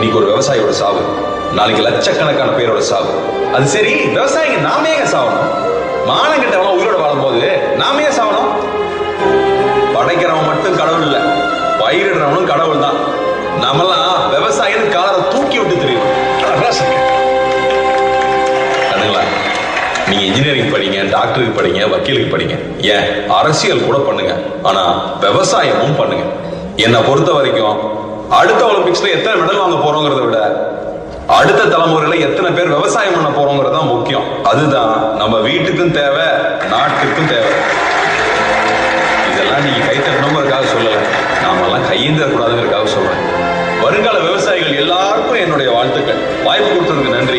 இன்னைக்கு ஒரு விவசாயியோட சாவு, நாளைக்கு லட்சக்கணக்கான பேரோட சாவு. அது சரி, விவசாயிங்க நாமே ஏன் சாவணும்? மானம் கிட்டவங்க உயிரோட வாழும்போது நாமே ஏன் சாவணும்? படைக்கிறவன் மட்டும் கடவுள் இல்ல, பயிரிடுறவனும் கடவுள் தான். நம்மெல்லாம் விவசாயின்னு காலரை தூக்கி விட்டு தெரியும். நீங்க இன்ஜினியரிங் படிங்க, டாக்டருக்கு படிங்க, வக்கீலுக்கு படிங்க, ஏன் அரசியல் கூட பண்ணுங்க. ஆனா விவசாயமும் பண்ணுங்க. என்னை பொறுத்த வரைக்கும் அடுத்த ஒலிம்பிக்ஸ்ல எத்தனை மெடல் வாங்க போறோங்கிறத விட அடுத்த தலைமுறையில எத்தனை பேர் விவசாயம் பண்ண போறோங்கிறது தான் முக்கியம். அதுதான் நம்ம வீட்டுக்கும் தேவை, நாட்டுக்கும் தேவை. இதெல்லாம் நீங்க கைத்தட்டணுங்கிறதுக்காக சொல்லல, நாமெல்லாம் கையேந்த கூடாதுங்கிறதுக்காக சொல்றேன். வருங்கால விவசாயிகள் எல்லாருக்கும் என்னுடைய வாழ்த்துக்கள். வாய்ப்பு கொடுத்ததுக்கு நன்றி.